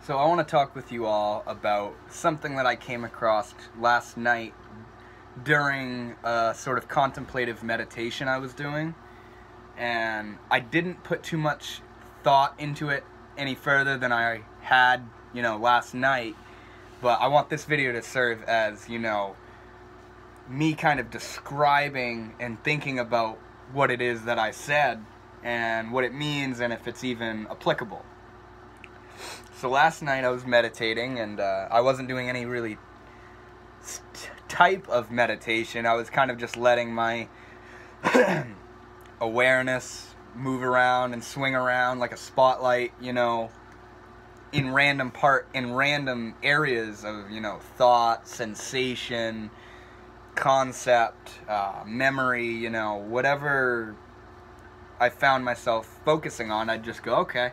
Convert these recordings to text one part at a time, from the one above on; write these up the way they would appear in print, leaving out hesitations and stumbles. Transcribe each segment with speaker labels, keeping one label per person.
Speaker 1: So I want to talk with you all about something that I came across last night during a sort of contemplative meditation I was doing. And I didn't put too much thought into it any further than I had, last night. But I want this video to serve as, me kind of describing and thinking about what it is that I said and what it means and if it's even applicable. So last night I was meditating, and I wasn't doing any really type of meditation. I was kind of just letting my awareness move around and swing around like a spotlight, in random areas of, thought, sensation, concept, memory, whatever I found myself focusing on, I'd just go, okay.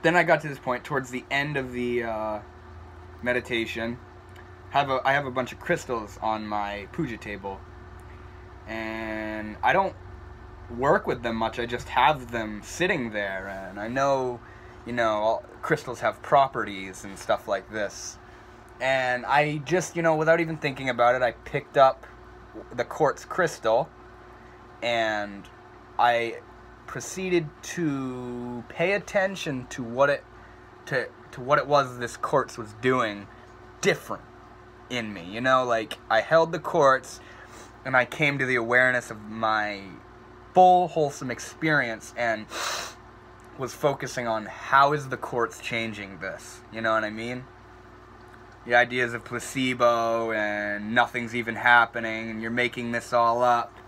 Speaker 1: Then I got to this point towards the end of the meditation. I have a bunch of crystals on my puja table, and I don't work with them much. I just have them sitting there, and I know, crystals have properties and stuff like this. And I just, without even thinking about it, I picked up the quartz crystal, and I proceeded to pay attention to what it was this quartz was doing different in me. Like, I held the quartz and I came to the awareness of my full wholesome experience and was focusing on how is the quartz changing this. You know what I mean? The ideas of placebo and nothing's even happening and you're making this all up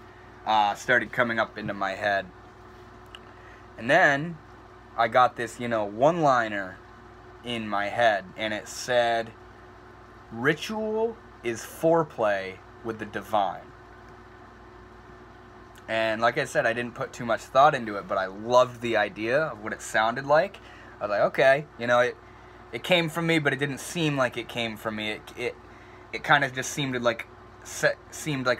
Speaker 1: started coming up into my head. And then I got this, one-liner in my head, and it said, "Ritual is foreplay with the divine." And like I said, I didn't put too much thought into it, but I loved the idea of what it sounded like. I was like, okay, it came from me, but it didn't seem like it came from me. It kind of just seemed like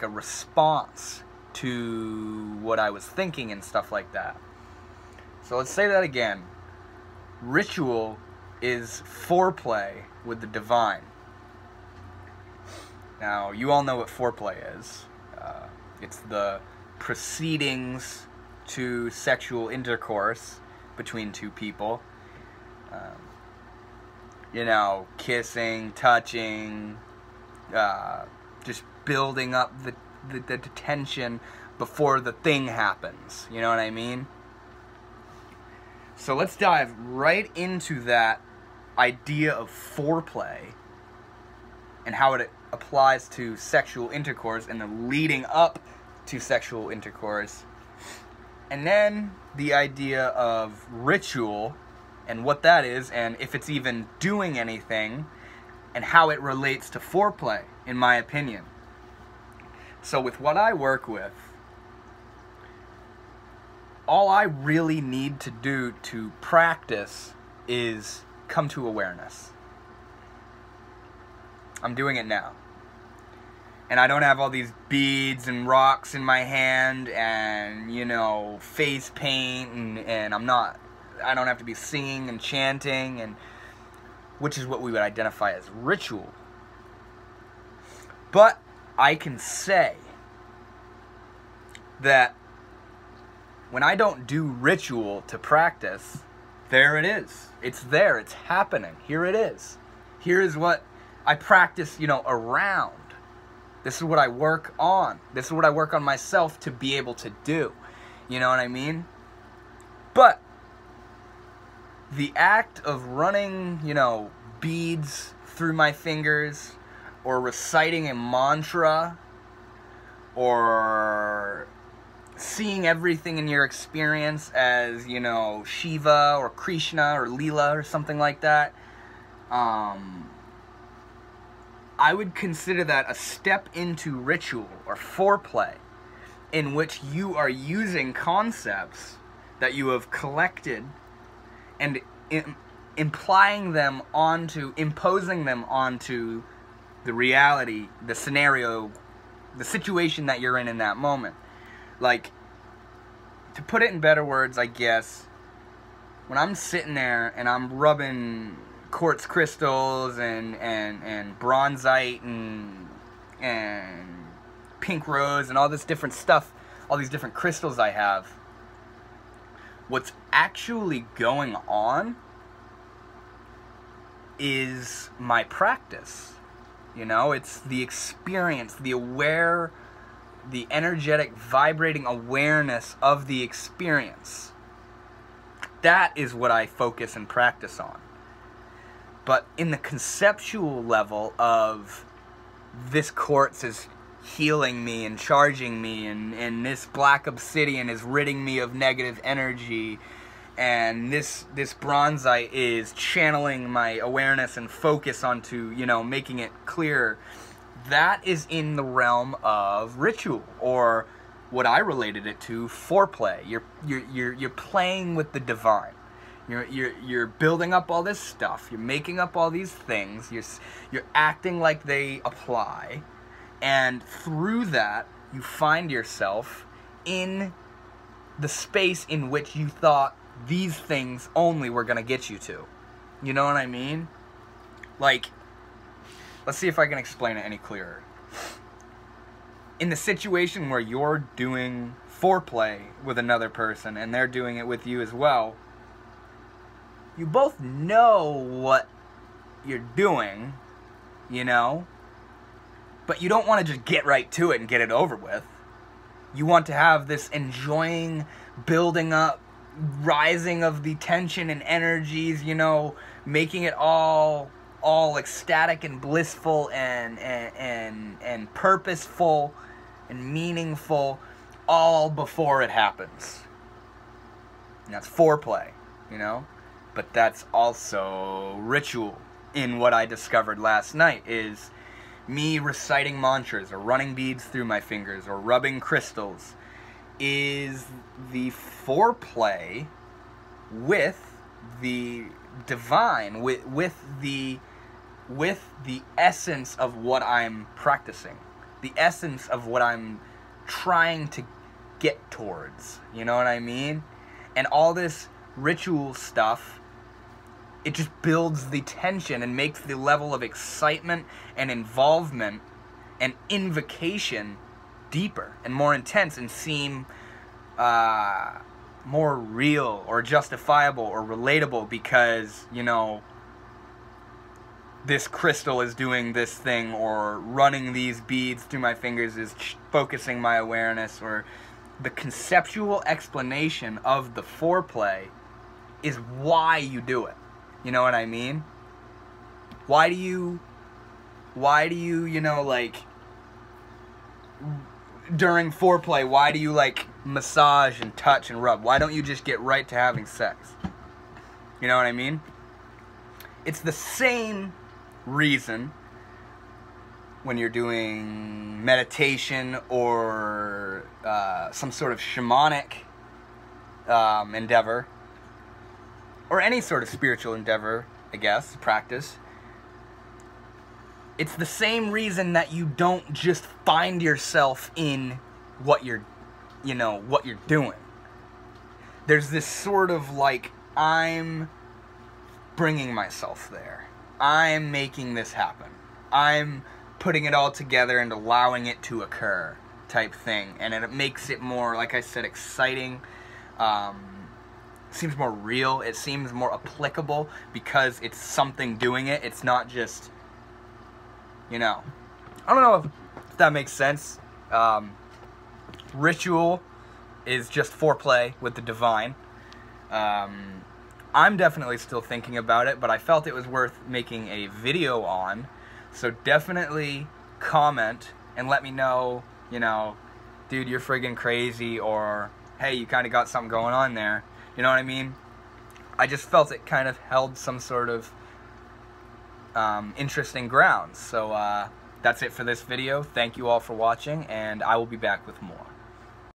Speaker 1: a response to what I was thinking and stuff like that. So let's say that again. Ritual is foreplay with the divine. Now, you all know what foreplay is. It's the proceedings to sexual intercourse between two people. Kissing, touching, just building up the tension before the thing happens. You know what I mean? So let's dive right into that idea of foreplay and how it applies to sexual intercourse and the leading up to sexual intercourse. And then the idea of ritual and what that is and if it's even doing anything and how it relates to foreplay, in my opinion. So with what I work with, all I really need to do to practice is come to awareness. I'm doing it now. And I don't have all these beads and rocks in my hand and, face paint and I don't have to be singing and chanting, and which is what we would identify as ritual. But I can say that when I don't do ritual to practice, there it is. It's there. It's happening. Here it is. Here is what I practice, around. This is what I work on. This is what I work on myself to be able to do. You know what I mean? But the act of running, beads through my fingers or reciting a mantra or seeing everything in your experience as, Shiva or Krishna or Leela or something like that, I would consider that a step into ritual or foreplay in which you are using concepts that you have collected and imposing them onto the reality, the scenario, the situation that you're in that moment. Like, to put it in better words, I guess, when I'm sitting there and I'm rubbing quartz crystals and bronzite and pink rose and all this different stuff, all these different crystals I have, what's actually going on is my practice. You know, it's the experience, the energetic, vibrating awareness of the experience. That is what I focus and practice on. But in the conceptual level of this quartz is healing me and charging me, and this black obsidian is ridding me of negative energy, and this bronzite is channeling my awareness and focus onto, you know, making it clearer. That is in the realm of ritual, or what I related it to, foreplay. You're playing with the divine. You're building up all this stuff. You're making up all these things. You're acting like they apply, and through that you find yourself in the space in which you thought these things only were gonna get you to. You know what I mean? Like, let's see if I can explain it any clearer. In the situation where you're doing foreplay with another person and they're doing it with you as well, you both know what you're doing, you know, but you don't want to just get right to it and get it over with. You want to have this enjoying, building up, rising of the tension and energies, you know, making it all ecstatic and blissful and purposeful and meaningful, all before it happens. And that's foreplay, you know? But that's also ritual. In what I discovered last night is me reciting mantras or running beads through my fingers or rubbing crystals is the foreplay with the divine, with the essence of what I'm practicing, the essence of what I'm trying to get towards. You know what I mean? And all this ritual stuff, it just builds the tension and makes the level of excitement and involvement and invocation deeper and more intense and seem more real or justifiable or relatable, because, you know, this crystal is doing this thing, or running these beads through my fingers is focusing my awareness, or the conceptual explanation of the foreplay is why you do it. You know what I mean? Why do you, you know, like, during foreplay, why do you, like, massage and touch and rub? Why don't you just get right to having sex? You know what I mean? It's the same reason when you're doing meditation or some sort of shamanic endeavor, or any sort of spiritual endeavor, I guess, practice. It's the same reason that you don't just find yourself in what you're, you know, what you're doing. There's this sort of like, I'm bringing myself there. I'm making this happen. I'm putting it all together and allowing it to occur type thing. And it makes it more, like I said, exciting. Seems more real. It seems more applicable because it's something doing it. It's not just, you know, I don't know if that makes sense. Ritual is just foreplay with the divine. I'm definitely still thinking about it, but I felt it was worth making a video on. So definitely comment and let me know, you know, dude, you're friggin' crazy, or hey, you kind of got something going on there. You know what I mean? I just felt it kind of held some sort of interesting grounds. So that's it for this video. Thank you all for watching, and I will be back with more.